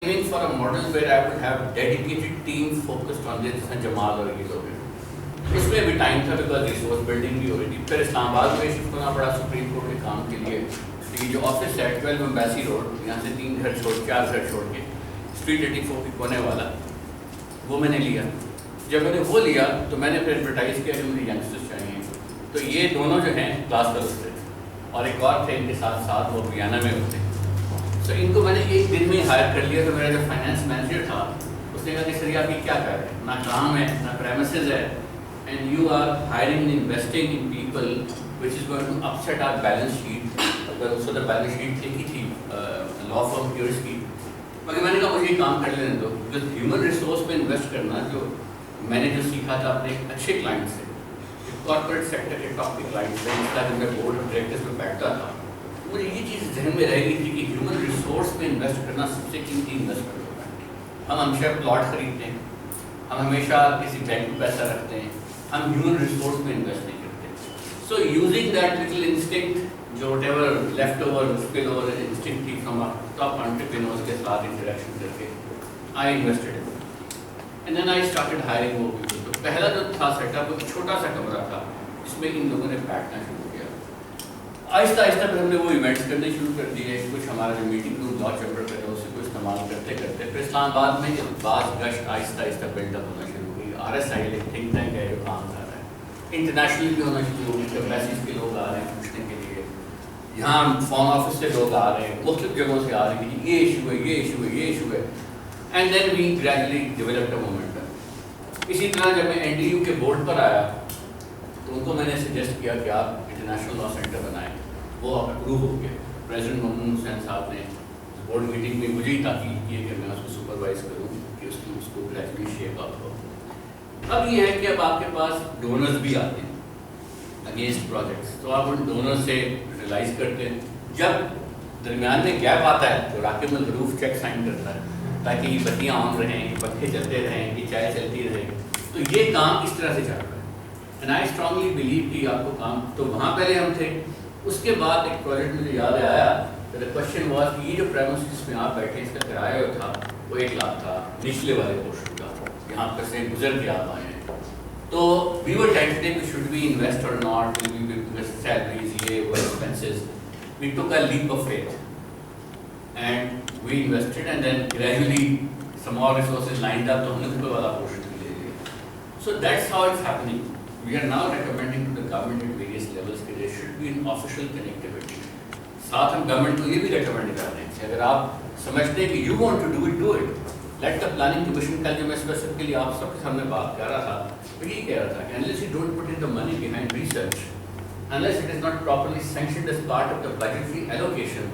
aiming for a model where I would have dedicated team focused on this and Jamal और ये लोग हैं। इसमें भी टाइम था बिकॉज रिसोर्स बिल्डिंग भी हो रही थी। फिर इस्लामाबाद में शिफ्ट होना पड़ा सुप्रीम कोर्ट के काम के लिए। ये जो ऑफिस है 12 एम्बेसी रोड, यहाँ से 3 घर छोड़ 4 घर छोड़ के स्ट्रीट 84 के कोने वाला, वो मैंने लिया। जब मैंने वो लिया तो मैंने फिर एडवर्टाइज़ किया कि मुझे यंगस्टर्स चाहिए। तो ये दोनों जो हैं क्लास फेलोज थे और एक और थे इनके साथ साथ, वो हरियाणा में होते। तो इनको मैंने एक दिन में हायर कर लिया। तो मेरा जो फाइनेंस मैनेजर था उसने कहा कि सर ये आप ये क्या कर रहे हैं, ना काम है ना प्रेमिसेस है, and you are hiring and investing in people which is going to upset our balance sheet. अगर उसको तो बैलेंस शीट एक ही थी लॉ फर्म प्योर्स की, मगर मैंने कहा मुझे ये काम कर लेने दो। जो ह्यूमन रिसोर्स में इन्वेस्ट करना, जो मैंने जो सीखा था अपने अच्छे क्लाइंट से, कॉर्पोरेट सेक्टर के टॉप के क्लाइंट से, जिसका जब मैं बोर्ड ऑफ डायरेक्टर्स में बैठता था, मुझे ये चीज़ जहन में रह गई थी कि ह्यूमन रिसोर्स में इन्वेस्ट करना सबसे कीमती इन्वेस्टमेंट होता है। हम हमेशा प्लॉट खरीदते हैं, हम हमेशा किसी बैंक में पैसा रखते हैं, हम ह्यूमन रिसोर्स में इन्वेस्ट नहीं करते। So using that little instinct, जो whatever left over spill over instinct थी फ्रॉम टॉप एंटरप्रेन्योर्स के साथ इंटरेक्शन करके, I invested and then I started hiring more people. तो पहला जो था सेटअप, एक छोटा सा कमरा था जिसमें इन लोगों ने बैठना शुरू किया। आहिस्ता आहिस्ता फिर हमने वो इवेंट्स करने शुरू कर दिए। कुछ हमारा जो मीटिंग रूम लॉ चैम्बर का उसी को इस्तेमाल करते करते फिर इस्लामाबाद में जब बात गश्त आहिस्ता आहिस्ता बिल्डअप होना शुरू हुई। RSI एक थिंक टैंक है जो काम कर रहा है, इंटरनेशनल भी होना शुरू हो गई। एम्बेसीज के लोग आ रहे हैं पूछने के लिए, यहाँ फॉरेन ऑफिस से लोग आ रहे हैं, मुख्तलिफ जगहों से आ रहे हैं कि ये इशू है, ये इशू है, ये इशू है। And then we gradually developed a momentum. इसी तरह जब मैं NTU के बोर्ड पर आया तो उनको मैंने सजेस्ट किया कि आप इंटरनेशनल लॉ सेंटर बनाएं। वो अप्रूव हो गया। प्रेसिडेंट मोहम्मद हुसैन साहब ने बोर्ड मीटिंग में मुझे ही ताकीद की कि मैं उसको सुपरवाइज करूँ कि उसको ग्रेजुअली शेप अप हो। अब ये है कि अब आपके पास डोनर्स भी आते हैं अगेंस्ट प्रोजेक्ट्स, तो आप उन डोनर से रिलाइज करते हैं। जब दरमियान में गैप आता है तो राकिब अल हरूफ चेक साइन करता है ताकि ये बत्तियाँ ऑन रहें, ये पंखे चलते रहें, ये चाय चलती रहे। तो ये काम इस तरह से चल रहा है। एंड आई स्ट्रांगली बिलीव कि आपको काम, तो वहाँ पहले हम थे। उसके बाद एक प्रोजेक्ट मुझे याद आया, तो द क्वेश्चन वाज कि ये जो प्रेमिस जिसमें आप बैठे इसका किराया जो था वो 1 लाख था, निचले वाले पोर्शन का, यहाँ पर से गुजर के आप आए हैं। तो we were tentative should we invest or not, will we invest salaries, ये वो expenses. We took a leap of faith and we invested and then gradually some more resources lined up, तो हमने ऊपर वाला पोर्शन भी ले लिया। So that's how it's happening. We are now recommending to the government at various levels that there should be an official connectivity. साथ हम government को ये भी recommend कर रहे हैं कि अगर आप समझते हैं कि you want to do it, do it. Let the planning commission, कल जो मैं स्पेसिफिकली आप सबके सामने बात कर रहा था, तो ये कह रहा था कि unless you don't put in the money behind research, unless it is not properly sanctioned as part of the budgetary allocation,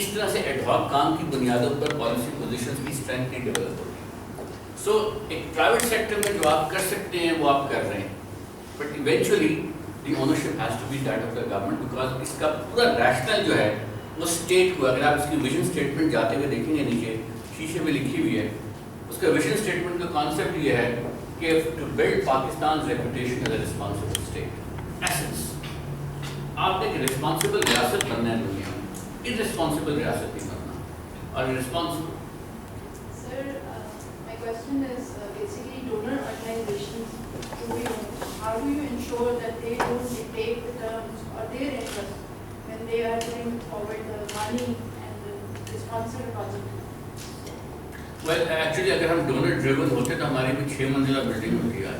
इस तरह से एडहॉक काम की बुनियादों पर पॉलिसी पोजीशंस की स्ट्रेंथ नहीं डेवलप होगी। सो एक प्राइवेट सेक्टर में जो आप कर सकते हैं वो आप कर रहे हैं, but eventually the ownership has to be that of the government, because इसका पूरा रैशनल जो है वो स्टेट को, अगर आप इसकी विजन स्टेटमेंट जाते हुए देखेंगे नीचे शीशे में लिखी हुई है, उसका विजन स्टेटमेंट का कॉन्सेप्ट ये है कि to build Pakistan reputation as a responsible state. Essence, आपने एक रिस्पॉन्सिबल रियासत बनना है दुनिया में, irresponsible रियासत नहीं बनना। और responsible, Sir, my question is basically donor organizations. How do you ensure that they don't dictate the terms or their interests when they are putting forward the money and the responsible project? well actually अगर हम donor driven होते तो हमारी भी 6 मंजिला building होती है।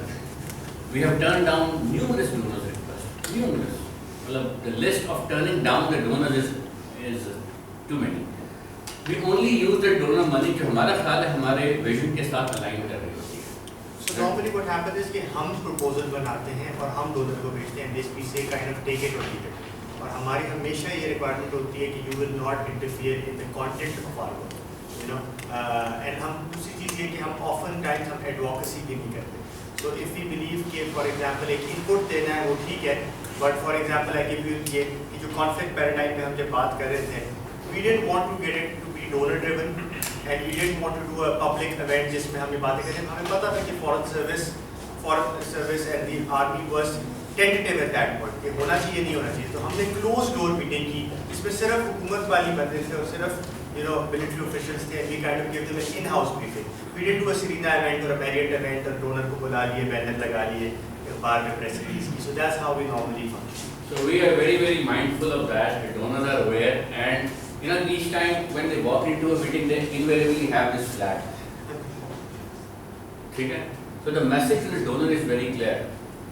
We have turned down numerous donors requests, numerous, मतलब the list of turning down the donors is too many. We only use the donor money जो हमारा ख्याल है हमारे विजन के साथ अलाइन कर रही होती है। So normally what happens is कि हम प्रपोजल बनाते हैं और हम डोनर को भेजते हैं, this we say kind of take it or leave it, और हमारी हमेशा ये रिक्वायरमेंट होती है कि you will not interfere in the content of our work, you know, and हम दूसरी चीज़ ये कि हम often times हम advocacy भी नहीं करते। So if we believe कि for example एक input देना है वो ठीक है, but for example I give you ये जो conflict paradigm में हम जब बात कर रहे थे, we didn't want to get it to be donor driven and we didn't want to do a public event जिसमें हम ये बातें करें। हमें पता था कि foreign service and the army was tentative at that point कि होना चाहिए नहीं होना चाहिए। तो हमने closed door meeting की जिसमें सिर्फ हुकूमत वाली बंदे थे और सिर्फ military officials थे, we kind of gave them an in-house briefing. We didn't do a Serena event or a Marriott event और donor को बुला लिए, बैनर लगा लिए, बाहर में press release की. So that's how we normally function. So we are very, very mindful of that. The donors are aware, and each time when they walk into a meeting, they invariably have this flag. Okay? So the message to the donor is very clear.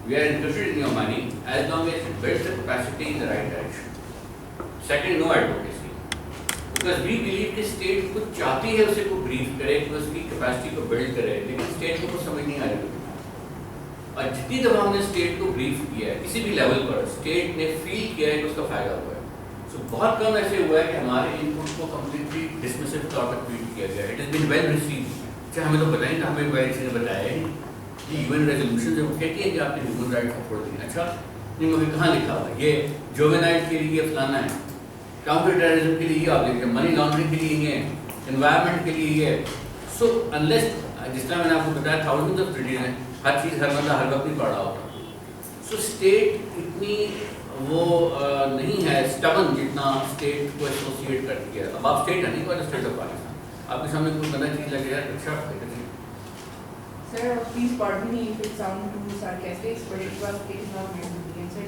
We are interested in your money as long as it builds the capacity in the right direction. Second, no advocacy. Because we believe कि state कुछ चाहती है उसे को brief करे, कि उसकी capacity को build करे, लेकिन state को कुछ समझ नहीं आ रही. और जितनी दफा हमने state को brief किया है, किसी भी level पर state ने feel किया है कि उसका फायदा हुआ है. So बहुत कम ऐसे हुआ है कि हमारे input को completely dismissive तौर पर treat किया गया. It has been well received. अच्छा हमें तो बताएं कि हमें किसी ने बताया ही UN रेजोल्यूशन जो कहती है कि आपने ह्यूमन राइट को छोड़ दिया. अच्छा नहीं, मुझे कहाँ लिखा हुआ है ये जुवेनाइल के लिए फलाना है, काउंटर टेररिज्म के लिए ये आप देखिए, मनी लॉन्ड्रिंग के लिए ये, एनवायरनमेंट के लिए ये. सो अनलेस जिस तरह मैंने आपको बताया थाउजेंड्स ऑफ ट्रीटीज हैं, हर चीज़ हर बंदा हर वक्त नहीं पढ़ रहा होता. सो स्टेट इतनी वो नहीं है स्टबन जितना स्टेट को एसोसिएट करती है. अब आप स्टेट है नहीं कोई स्टेट ऑफ पाकिस्तान, आपके सामने कोई बंदा चीज़ लगे यार अच्छा. Sir, please pardon me if it sounds too sarcastic, but it is not meant to be. And sir,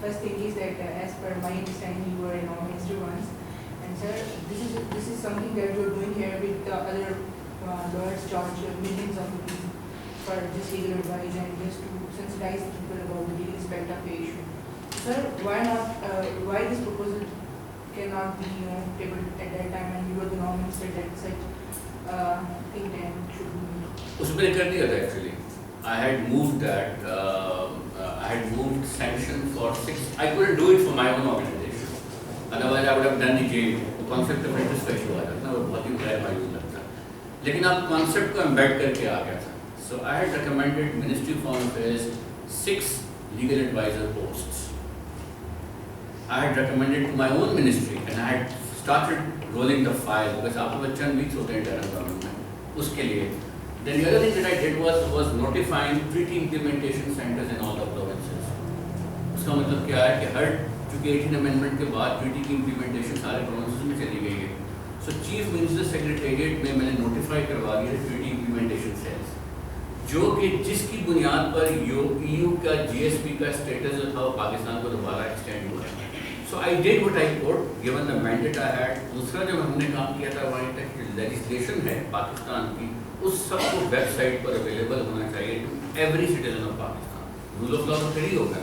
first thing is that as per my understanding, you were a non-minister once, and sir, this is something that you are doing here with the other lawyers charge millions of rupees for just legal advice and just to sensitize people about the legal aspect of the issue. Sir, why not? Why this proposal cannot be tabled at that time, and you were the non-minister that such thing then should be. उसमें कर दिया था actually. I had moved that. I had moved sanction for 6. I couldn't do it for my own organization. Otherwise, I would have done the jail. तो concept of interest का issue आ जाता ना, वो बहुत ही गैर मायूस लगता. लेकिन आप concept को embed करके आ गया था. So I had recommended Ministry of Foreign Affairs 6 legal advisor posts. I had recommended to my own ministry, and I had started rolling the file because आपको बच्चन weeks होते हैं internal government में उसके लिए. Then the other thing that I did was notifying treaty implementation centers in all the provinces. उसका मतलब क्या है कि हर चूँकि 18 अमेंडमेंट के बाद treaty की implementation सारे provinces में चली गई है. So Chief Minister Secretariat में मैंने notify करवा दिया treaty implementation cells, जो कि जिसकी बुनियाद पर EU का GSP का status जो था वो पाकिस्तान को दोबारा extend हुआ है. So I did what I could given the mandate I had. दूसरा जब हमने काम किया था वहाँ तक legislation है पाकिस्तान की उस सबको वेबसाइट पर अवेलेबल होना चाहिए to every citizen of Pakistan. Rule of law तो खड़ी होगा,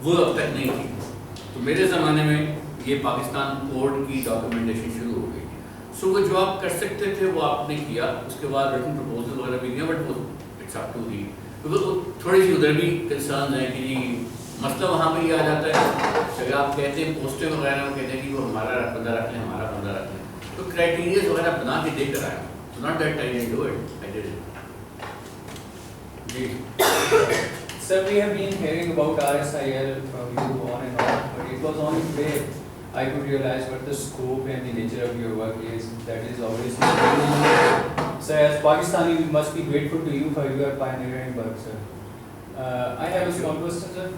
वो अब तक नहीं थी. तो मेरे ज़माने में ये पाकिस्तान कोर्ट की डॉक्यूमेंटेशन शुरू हो गई. सो वो जो आप कर सकते थे वो आपने किया. उसके बाद रिटन प्रपोजल वगैरह भी दिया, बट वो it's up to the, because थोड़ी सी उधर भी कंसर्न है कि मसला वहाँ पर ये आ जाता है. अगर आप कहते हैं पोस्टें वगैरह में कहते हैं कि वो हमारा बंदा रख लें, हमारा बंदा रख लें, तो क्राइटेरिया वगैरह बना के देकर आया. So not that I didn't do it, I did it. Sir, we have been hearing about RSIL from you on and on, but it was only today I could realize what the scope and the nature of your work is. That is obviously sir, as Pakistani, we must be grateful to you for your pioneering work, sir. I have a small question, sir.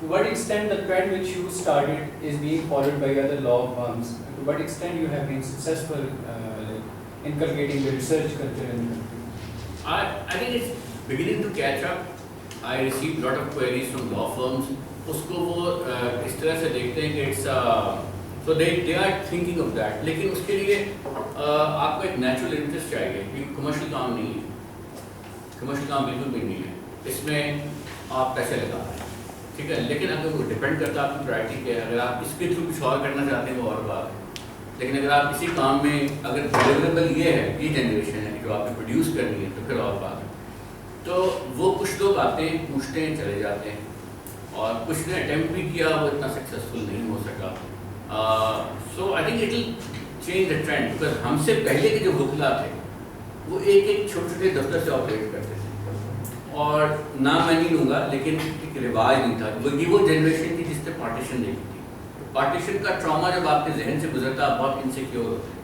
To what extent the trend which you started is being followed by other law firms? To what extent you have been successful inculcating the research culture in the country? I think it's beginning to catch up. I received a lot of queries from law firms. उसको वो इस तरह से देखते हैं कि it's so they are thinking of that. लेकिन उसके लिए आपको एक natural interest चाहिए. ये commercial काम नहीं है. Commercial काम बिल्कुल भी नहीं है. इसमें आप पैसे लगा रहे हैं, ठीक है. लेकिन अगर वो डिपेंड करता है आपकी प्रायोरिटी क्या है. अगर आप इसके थ्रू कुछ और करना चाहते हैं वो और बात है. लेकिन अगर आप इसी काम में अगर डिलीवरेबल ये है, ये जनरेशन है जो आपने प्रोड्यूस करनी है, तो फिर और बात है. तो वो कुछ लोग आते हैं, पूछते हैं, चले जाते हैं, और कुछ ने अटेम्प्ट भी किया, वो इतना सक्सेसफुल नहीं हो सका. So I think it will change the trend, because हमसे पहले के जो वकीला थे वो एक एक छोटे छोटे दफ्तर से ऑपरेट करते थे. और नाम मैं नहीं लूँगा, लेकिन एक रिवाज नहीं था. वो जनरेशन थी जिसने पार्टीशन देखी थी. पार्टीशन का ट्रॉमा जब आपके जहन से गुजरता है, आप बहुत इनसिक्योर होते हैं.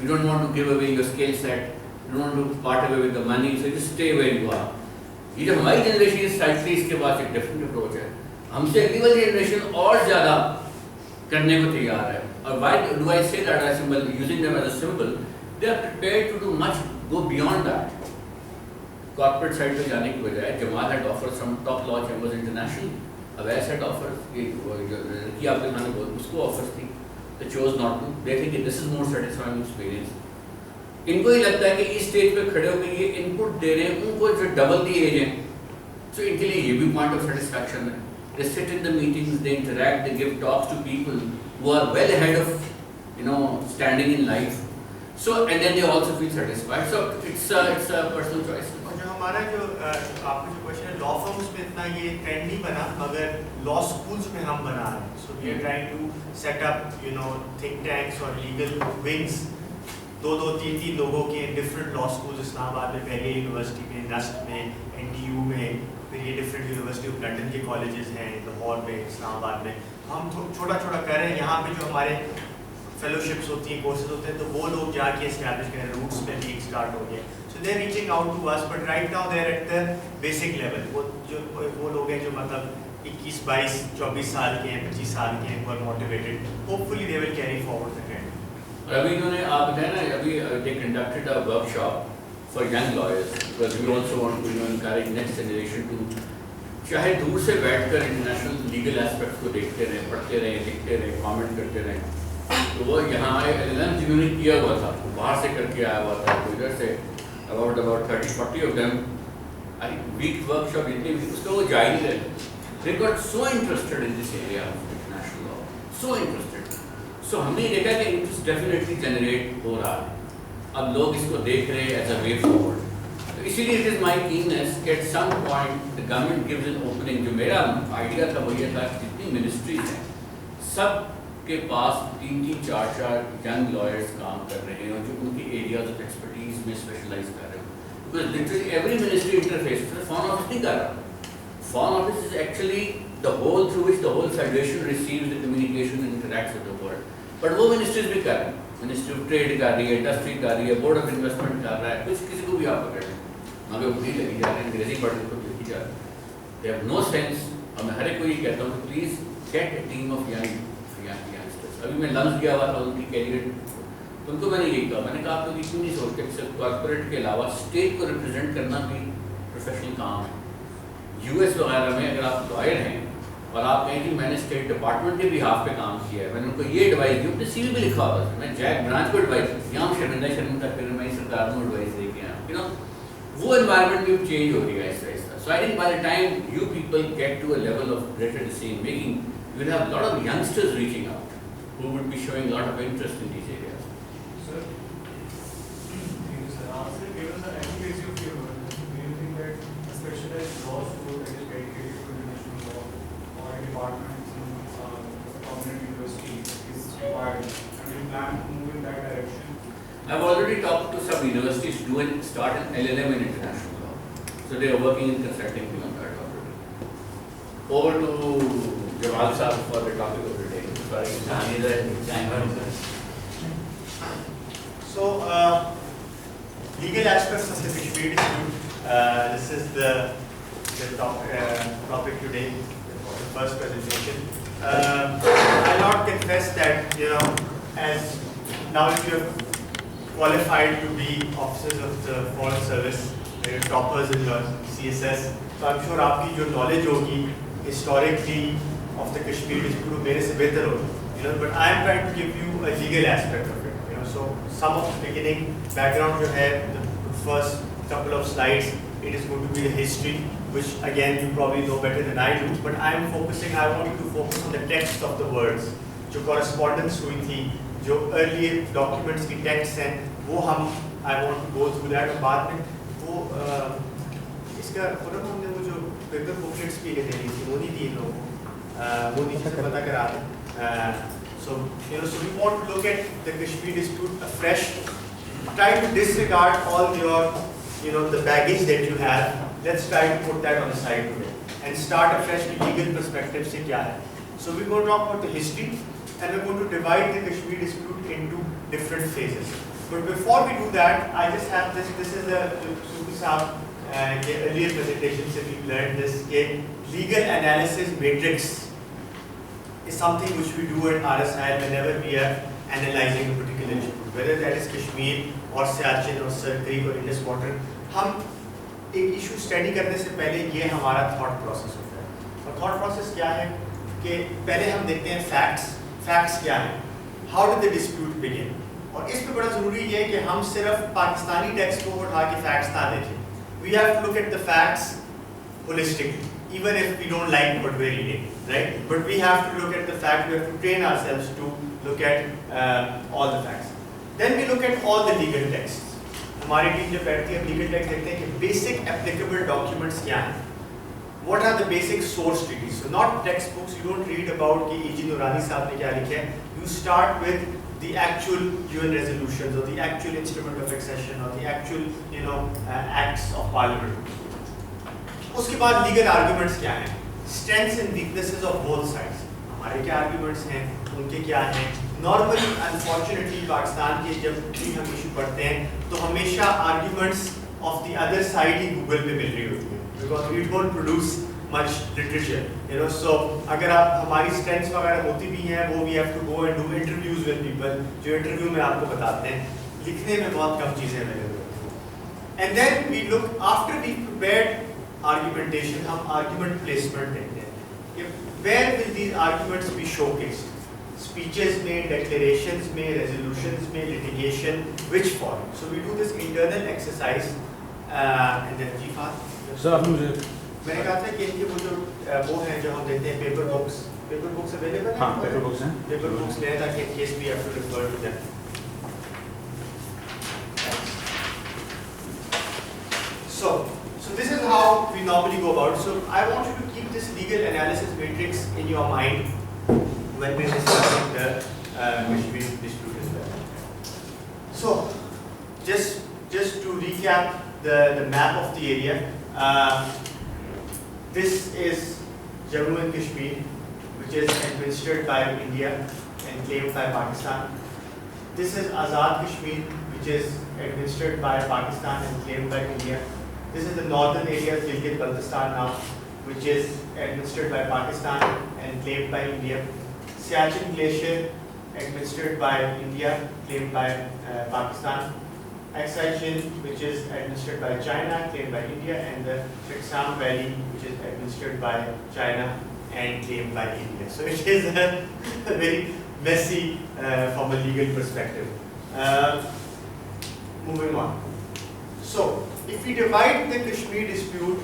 You don't want to give away your skill set, you don't want to part away with the money, so you stay where you are. ये जो हमारी जनरेशन है स्लाइटली इसके पास एक डिफरेंट अप्रोच है. हमसे अगली वाली जनरेशन और ज़्यादा करने को तैयार है. or why do I say that as a symbol, using them as a symbol, they are prepared to do much, go beyond that. Corporate side पे जाने की बजाय Jamal had offered some top law chambers internationally. Abbas had offered कि आपके खाने बोल उसको offers थी. They chose not to. They think this is more satisfying experience. इनको ही लगता है कि इस स्टेज पे खड़े होकर ये इनपुट दे रहे हैं, उनको जो डबल दी एज है, so इनके लिए ये भी पॉइंट ऑफ सेटिस्फैक्शन है. They sit in the meetings, they interact, they give talks to people who are well ahead of, standing in life. So and then they also feel satisfied. So it's a personal choice. और जो हमारा आपका जो question है, law firms में इतना ये trend नहीं बना, मगर लॉ स्कूल्स में हम बना रहे हैं. So we are trying to set up think tanks और लीगल विंग्स, 2-3 लोगों के डिफरेंट लॉ स्कूल्स, इस्लामाबाद में पहले यूनिवर्सिटी में, नस्ट में, NTU में, फिर ये डिफरेंट यूनिवर्सिटी ऑफ लंदन के कॉलेजेस हैं, लाहौर में, इस्लामाबाद में. हम छोटा छोटा कर रहे हैं. यहाँ पे जो हमारे फेलोशिप्स होती हैं, कोर्सेज होते हैं, तो वो लोग जाके एस्टैब्लिश करें. रूट्स में भी स्टार्ट हो गया. So they are reaching out to us, but right now they are at the basic level. वो लोग हैं जो मतलब 21, 22, 24 साल के हैं, 25 साल के हैं, वो motivated. Hopefully they will carry forward the trend. अभी इन्होंने आप बताया ना, अभी they conducted a workshop for young lawyers because we also want to encourage next generation to चाहे दूर से बैठकर इंटरनेशनल लीगल एस्पेक्ट को देखते रहें, पढ़ते रहें, लिखते रहें, कमेंट करते रहें. तो वो यहाँ आए LLM जिन्होंने किया हुआ था, वो बाहर से करके आया हुआ था, तो इधर से about 30-40 of them, I think week workshop जितने भी उसका वो जा ही नहीं रहे. They got so interested in this area of international law, so interested. So हमने देखा कि इंटरेस्ट डेफिनेटली जनरेट हो रहा है. अब लोग इसको देख रहे हैं एज अ वे फॉरवर्ड. तो इसीलिए इट इज़ माई कीननेस कि at some point the government gives an opening. जो मेरा आइडिया था वो ये था कि जितनी मिनिस्ट्रीज हैं सब के पास 3-3, 4-4 यंग लॉयर्स काम कर रहे हैं और जो उनके एरियाज ऑफ एक्सपर्टीज में स्पेशलाइज कर रहे हैं. Because literally every ministry interface foreign office नहीं कर रहा. Foreign office is actually the whole through which the whole federation receives the communication and interacts with the world. But वो ministries भी कर रहे हैं. मिनिस्ट्री ऑफ ट्रेड कर रही है, इंडस्ट्री कर रही है, बोर्ड ऑफ इन्वेस्टमेंट कर रहा है, कुछ किसी को भी आप पकड़ लें, मगर वो नहीं लगी जा रहे हैं, अंग्रेजी पढ़ को लिखी जा रही है. They have no sense. और मैं हर एक को ये कहता हूँ कि please get a team of youngsters. अभी मैं लंच गया हुआ था उनकी कैंडिडेट, तो उनको मैंने यही कहा, मैंने कहा आप लोग क्यों नहीं सोचते सिर्फ कॉर्पोरेट के अलावा स्टेट को रिप्रेजेंट करना भी प्रोफेशनल काम है. US वगैरह में अगर आप लॉयर हैं और आप कहें कि मैंने स्टेट डिपार्टमेंट के बिहाफ पे काम किया है, मैंने उनको ये एडवाइस दी, अपने CV भी लिखा हुआ था, मैं जैक ब्रांच को एडवाइस दी, यहाँ शर्मिंदा फिर मैं सरकार को एडवाइस दे के आया. वो एनवायरनमेंट भी चेंज हो रही है ऐसा ऐसा. So I think by the time you people get to a level of greater decision making, you will have lot of youngsters reaching out who would be showing lot of interest in these areas. Sir, given the advocacy of your work, do you think that a specialized law school that is dedicated to international law or a department in a prominent university is required, and you plan to move in that direction? I've already talked to some universities to start an LLM in international law. So they are working in consulting on that already. Over to Jamal Sahab for the topic of the day. So, legal aspects of the Kashmir dispute. This is the topic today, the first presentation. I'll not confess that, as now if you're qualified to be officers of the Foreign Service, you're toppers in your CSS, so I'm sure आपकी जो knowledge होगी historically of the Kashmir dispute वो मेरे से बेहतर होगी. But I am trying to give you a legal aspect of it. So some of the beginning background you have, the first couple of slides, it is going to be the history, which again you probably know better than I do. But I want you to focus on the text of the words. जो correspondence हुई थी, जो early documents की texts हैं, वो I want to go through that. और बाद में वो इसका हमने वो जो paper booklets भी देनी थी, वो नहीं दी लोगों को. वो नीचे से पता करा दें. So we want to look at the Kashmir dispute afresh. Try to disregard all your, the baggage that you have. Let's try to put that on the side today and start afresh with legal perspective. Se kya hai? So we're going to talk about the history, and we're going to divide the Kashmir dispute into different phases. But before we do that, I just have this. This is the Sufi Saab earlier presentations. We've learned this legal analysis matrix. is something which we do at RSIL whenever we are analyzing a particular issue, whether that is Kashmir or Siachen or Sir Creek or Indus water. हम एक issue study करने से पहले ये हमारा thought process होता है. और thought process क्या है कि पहले हम देखते हैं facts क्या है, how did the dispute begin. और इस पे बड़ा ज़रूरी ये है कि हम सिर्फ पाकिस्तानी टेक्स्ट को उठा के facts ना देखें. We have to look at the facts holistically, even if we don't like what we're reading, right? But we have to look at the fact, we have to train ourselves to look at all the facts. Then we look at all the legal texts. हमारी team जब बैठती है, legal text देखते हैं कि basic applicable documents क्या हैं. What are the basic source treaties? So not textbooks. You don't read about कि E.G. Noorani साहब ने क्या लिखा है. You start with the actual UN resolutions or the actual instrument of accession or the actual acts of parliament. उसके बाद legal arguments क्या हैं, strengths and weaknesses of both sides. हमारे क्या आर्ग्यूमेंट्स हैं, उनके क्या हैं. नॉर्मली अनफॉर्चुनेटली पाकिस्तान के जब भी हम इशू पढ़ते हैं तो हमेशा arguments of the other side ही गूगल पे मिल रही होती हैं, because we don't produce much literature, so अगर आप हमारी स्ट्रेंथ्स वगैरह होती भी हैं, वो we have to go and do interviews with people, जो इंटरव्यू में आपको बताते हैं. लिखने में बहुत कम चीज़ें अवेलेबल होती हैं. And then we look after we prepared argumentation, हम argument placement देखते हैं. Where will these arguments be showcased? Speeches में, declarations में, resolutions में, litigation, which form? So we do this internal exercise and then Jifat. Sir आपने मुझे मैंने कहा था कि इनके वो हैं जो हम देते हैं पेपर बुक्स अवेलेबल हैं. हाँ पेपर बुक्स हैं. पेपर बुक्स लें ताकि in case we have to refer to them. So this is how we normally go about. So I want you to keep this legal analysis matrix in your mind when we're discussing the Kashmir dispute as well. So just to recap the map of the area, this is Jammu and Kashmir, which is administered by India and claimed by Pakistan. This is Azad Kashmir, which is administered by Pakistan and claimed by India. This is the northern areas, Gilgit-Baltistan now, which is administered by Pakistan and claimed by India. Siachen Glacier, administered by India, claimed by Pakistan. Aksai Chin, which is administered by China, claimed by India, and the Triksan Valley, which is administered by China and claimed by India. So it is a very messy from a legal perspective. Moving on. So if we divide the Kashmir dispute,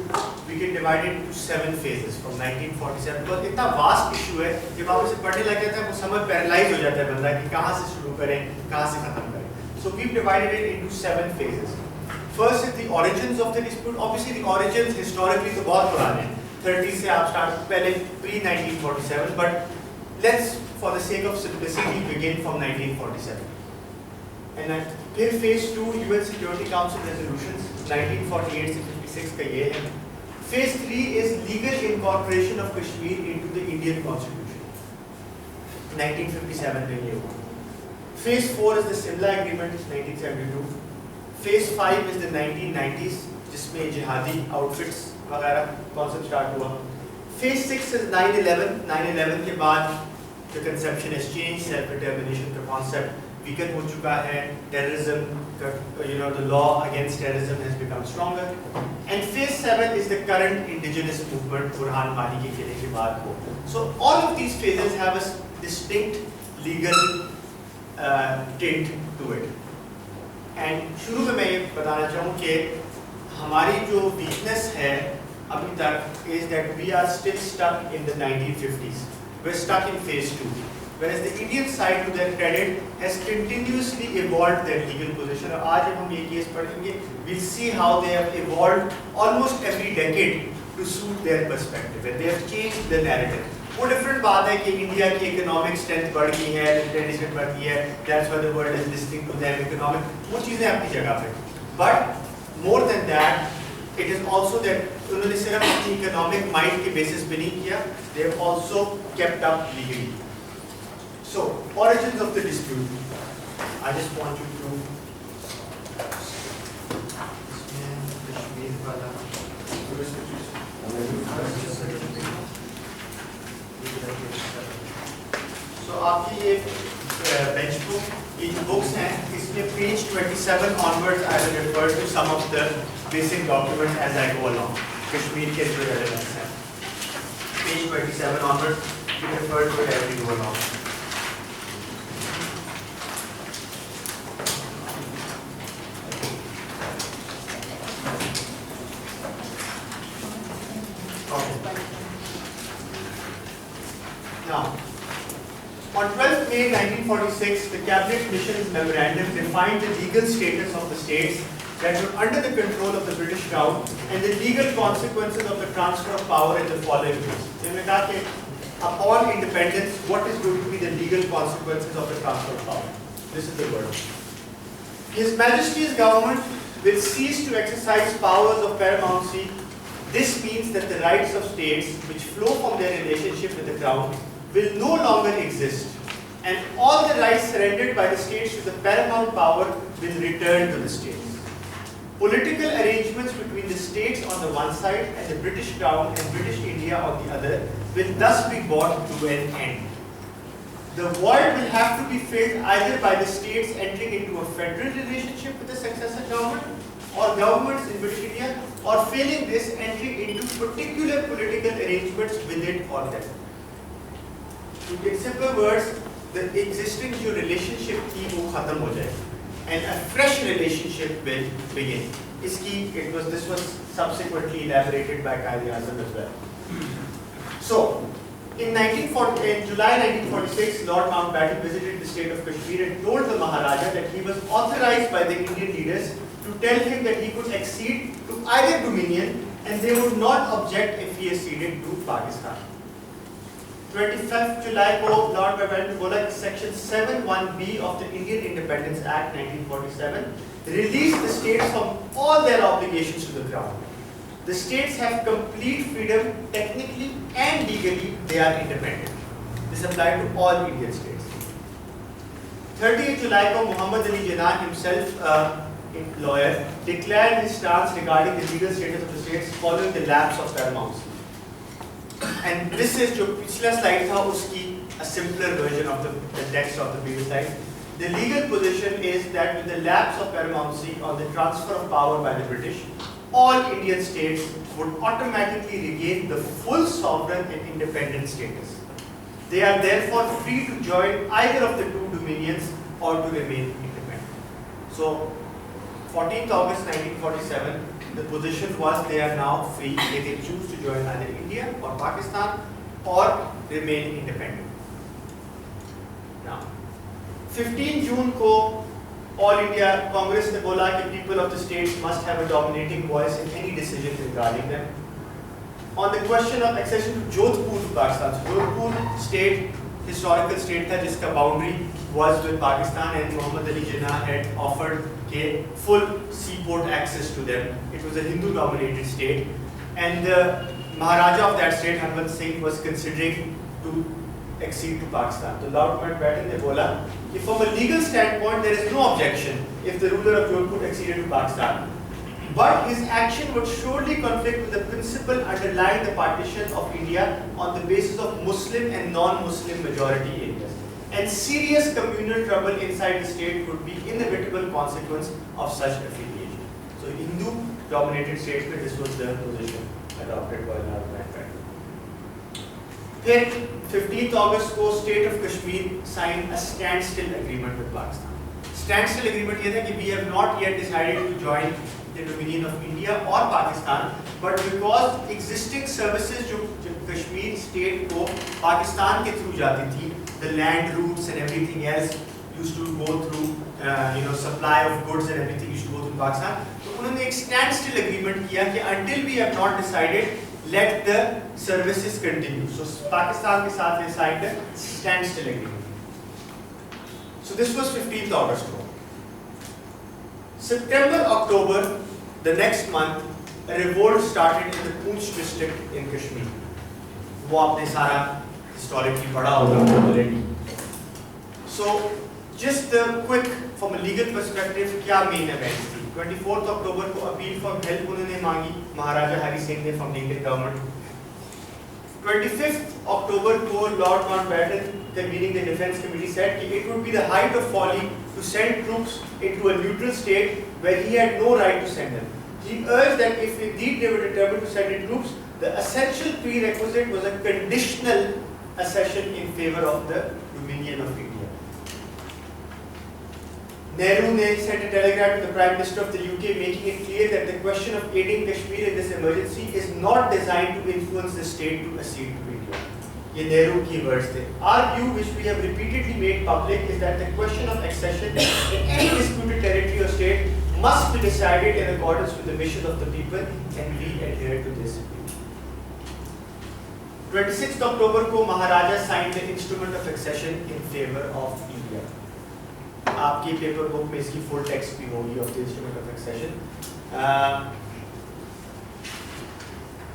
we can divide it into 7 phases from 1947. because इतना vast issue है, जब आप इसे पढ़ने लग जाते हैं वो समझ पैरालाइज हो जाता है बंदा कि कहाँ से शुरू करें, कहाँ से खत्म करें. So we've divided it into 7 phases. First is the origins of the dispute. Obviously the origins historically तो बहुत पुराने हैं, 30 से आप start पहले pre-1947, but let's for the sake of simplicity begin from 1947. And then फिर phase 2 UN Security Council resolutions 1948 से 56 का ये है. Phase 3 is legal incorporation of Kashmir into the Indian Constitution 1957 में ये हुआ. Phase 4 is the Simla Agreement 1972. Phase 5 is the 1990s जिसमें जिहादी outfits वगैरह concept start हुआ. Phase 6 is 9/11. 9/11 के बाद the conception has changed, self-determination का concept weaken हो चुका है, terrorism, the law against terrorism has become stronger, and phase 7 is the current indigenous movement Burhan Wani के किले के बाद हो. So all of these phases have a distinct legal tint to it. And शुरू में मैं ये बताना चाहूँ कि हमारी जो weakness है अभी तक is that we are still stuck in the 1950s. We're stuck in phase 2. Whereas the Indian side, to their credit, has continuously evolved their legal position. और आज जब हम ये केस पढ़ेंगे, we'll see how they have evolved almost every decade to suit their perspective. And they have changed the narrative. वो different बात है कि इंडिया की economic strength बढ़ गई है, tradition बढ़ गई है, that's why the world is listening to them economic. वो चीजें अपनी जगह पे. But more than that, it is also that उन्होंने सिर्फ अपनी economic might के basis पे नहीं किया, they have also kept up legally. So, origins of the dispute. I just want you to ये बेंच बुक, ये जो बुक्स हैं, इसमें page 27 onwards I will refer to some of the basic documents as I go along. Kashmir के जो relevance हैं. Page 27 onwards we refer to it as we go along. Now, on 12th May 1946, the Cabinet Mission's memorandum defined the legal status of the states that were under the control of the British Crown and the legal consequences of the transfer of power in the following ways. मैंने कहा कि upon independence, what is going to be the legal consequences of the transfer of power? This is the word. His Majesty's government will cease to exercise powers of paramountcy. This means that the rights of states which flow from their relationship with the Crown will no longer exist, and all the rights surrendered by the states to the paramount power will return to the states. Political arrangements between the states on the one side and the British Crown and British India on the other will thus be brought to an end. The void will have to be filled either by the states entering into a federal relationship with the successor government or governments in British India, or failing this, entering into particular political arrangements with it or them. In simple words, the existing जो relationship थी वो खत्म हो जाए, and a fresh relationship will begin. This was subsequently elaborated by Quaid-e-Azam as well. So, in July 1946, Lord Mountbatten visited the state of Kashmir and told the Maharaja that he was authorized by the Indian leaders to tell him that he could accede to either dominion and they would not object if he acceded to Pakistan. 25th July को Lord Mountbatten ने बोला कि Section 7(1)(b) of the Indian Independence Act 1947 released the states from all their obligations to the Crown. The states have complete freedom technically and legally. They are independent. This applied to all Indian states. 30th July को Muhammad Ali Jinnah himself, a lawyer, declared his stance regarding the legal status of the states following the lapse of paramountcy. And this is जो पिछला slide था उसकी a simpler version of the text of the previous slide. The legal position is that with the lapse of paramountcy or the transfer of power by the British, all Indian states would automatically regain the full sovereign and independent status. They are therefore free to join either of the two dominions or to remain independent. So, 14th August 1947, the position was they are now free. They can choose to join either India or Pakistan or remain independent. Now, 15 June को All India Congress ने बोला कि people of the states must have a dominating voice in any decision regarding them. On the question of accession to Jodhpur to Pakistan, so Jodhpur state, historical state था जिसका boundary was with Pakistan, and Muhammad Ali Jinnah had offered a full seaport access to them. It was a Hindu-dominated state, and the Maharaja of that state, Hanwant Singh, was considering to accede to Pakistan. So Lord Mountbatten ने बोला कि from a legal standpoint there is no objection if the ruler of Jodhpur acceded to Pakistan, but his action would surely conflict with the principle underlying the partition of India on the basis of Muslim and non-Muslim majority areas. And serious communal trouble inside the state would be inevitable consequence of such affiliation. So Hindu-dominated states, this was the position adopted by Lord Mountbatten. Then 15th August को State of Kashmir signed a standstill agreement with Pakistan. Standstill agreement ये था कि we have not yet decided to join the dominion of India or Pakistan, but because existing services जो Kashmir state को Pakistan के through जाती थी, the land routes and everything else used to go through, supply of goods and everything used to go through Pakistan. तो उन्होंने एक standstill agreement किया कि until we have not decided, let the services continue. So Pakistan के साथ they signed a standstill agreement. So this was 15th August. September, October, the next month, a revolt started in the Poonch district in Kashmir. वो आपने सारा historically पढ़ा होगा already. So just the quick from a legal perspective क्या main events थी. 24th October को appeal for help उन्होंने मांगी महाराजा हरि सिंह ने from the Indian government. 25th October को Lord Mountbatten convening the Defence Committee, said that it would be the height of folly to send troops into a neutral state where he had no right to send them. He urged that if indeed they were determined to send in troops, the essential prerequisite was a conditional accession in favor of the Dominion of India. Nehru sent a telegram to the Prime Minister of the UK making it clear that the question of aiding Kashmir in this emergency is not designed to influence the state to accede to India. ये Nehru की words थे. Our view, which we have repeatedly made public, is that the question of accession in any disputed territory or state must be decided in accordance with the wishes of the people, and we adhere to this view. 26th October को महाराजा signed the instrument of accession in favor of India. आपकी paper book में इसकी full text भी होगी of the instrument of accession.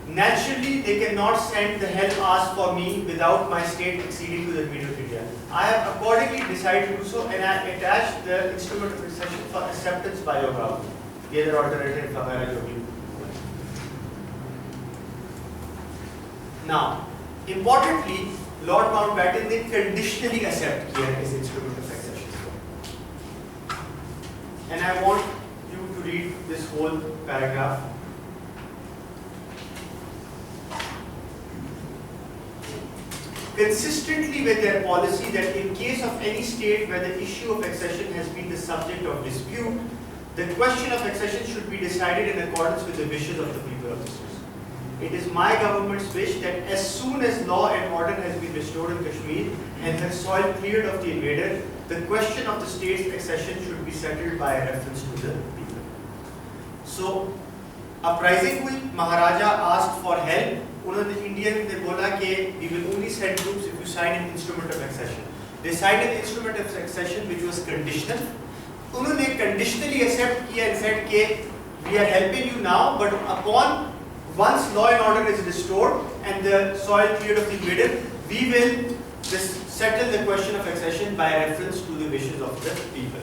Naturally, they cannot send the help asked for me without my state acceding to the Dominion of India. I have accordingly decided to do so, and I attached the instrument of accession for acceptance by your government. The other alternative वगैरह जो भी. Now, importantly, Lord Mountbatten ने conditionally accept किया his instrument of accession. And I want you to read this whole paragraph. Consistently with their policy that in case of any state where the issue of accession has been the subject of dispute, the question of accession should be decided in accordance with the wishes of the people of the state. It is my government's wish that as soon as law and order has been restored in Kashmir and her soil cleared of the invader, the question of the state's accession should be settled by a reference to the people. So, uprising हुई, Maharaja asked for help. उन्होंने Indian ने बोला कि we will only send troops if you sign an instrument of accession. They signed an instrument of accession which was conditional. उन्होंने conditionally accept किया and said कि we are helping you now, but upon once law and order is restored and the soil cleared of the invader, we will just settle the question of accession by reference to the wishes of the people.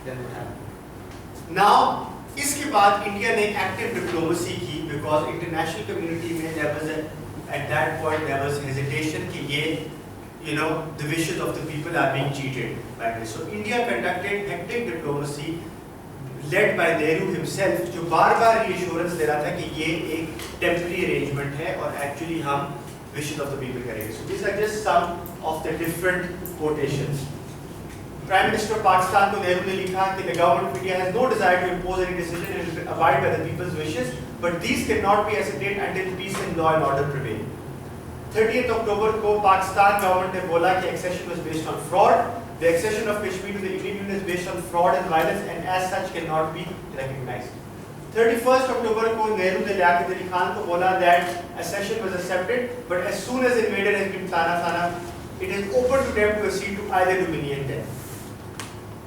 Then what happened? Now, इसके बाद India ने active diplomacy की because international community में there was at that point there was hesitation कि ये the wishes of the people are being cheated by this. So India conducted active diplomacy led by Nehru himself जो बार-बार reassurance दे रहा था कि ये एक temporary arrangement है और actually हम wishes of the people करेंगे. So these are just some of the different quotations. Prime Minister of Pakistan को नेहरू ने लिखा कि the government of India has no desire to impose any decision and will abide by the people's wishes, but these cannot be ascertained until peace and law and order prevail. 30th October को Pakistan government ने बोला कि accession was based on fraud. The accession of Kashmir to the Indian Union is based on fraud and violence and as such cannot be recognized. 31st October को नेहरू ने लियाकत अली खान को बोला that accession was accepted, but as soon as the invader has been fana, it is open to them to accede to either dominion then.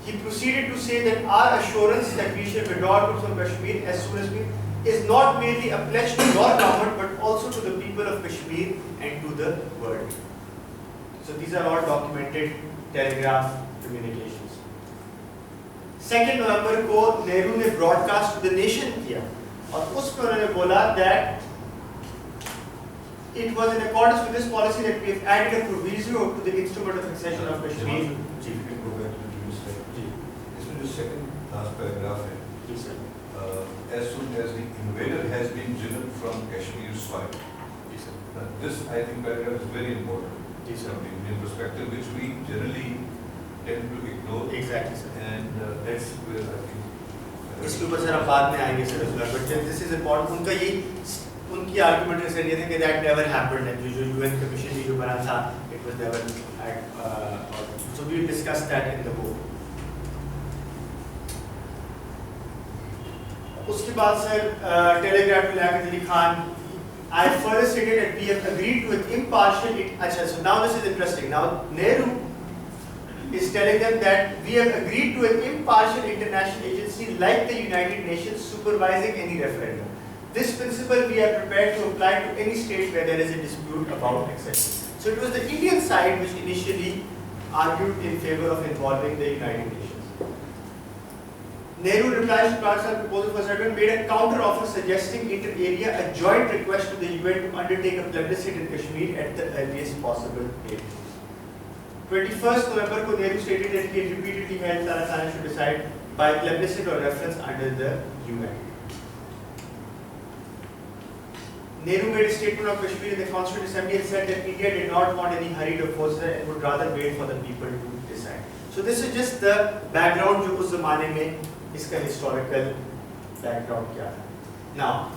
He proceeded to say that our assurance that we shall withdraw troops from Kashmir as soon as we is not merely a pledge to your government but also to the people of Kashmir and to the world. So these are all documented telegraph communications. 2nd November को नेहरू ने broadcast to the nation किया और उसमें उन्होंने बोला that it was in accordance with this policy that we have added a proviso to the instrument of accession of Kashmir. Second last paragraph है. जी sir. As soon as the invader has been driven from Kashmir soil. जी sir. This I think paragraph is very important. जी sir. From the Indian perspective, which we generally tend to ignore. Exactly sir. And that's where I think. इसके ऊपर sir आप बाद में आएंगे sir उसका, but this is important. उनका ये उनकी आर्गुमेंट सर ये थे कि that never happened and जो UN कमीशन जो बना था it was never so we will discuss that in the book. उसके बाद सर टेलीग्राफ में Liaquat Ali Khan I further stated that we have agreed to an impartial अच्छा so now this is interesting. Now Nehru is telling them that we have agreed to an impartial international agency like the United Nations supervising any referendum. This principle we are prepared to apply to any state where there is a dispute about accession. So it was the Indian side which initially argued in favor of involving the United Nations. Nehru replies to Pakistan proposal for settlement, made a counter offer suggesting inter alia a joint request to the UN to undertake a plebiscite in Kashmir at the earliest possible date. 21st November को Nehru stated that he had repeatedly held Pakistan should decide by plebiscite or reference under the UN. Nehru made a statement of Kashmir in the Constituent Assembly and said that India did not want any hurried forces and would rather wait for the people to decide. So this is just the background जो उस ज़माने में इसका historical background क्या था. Now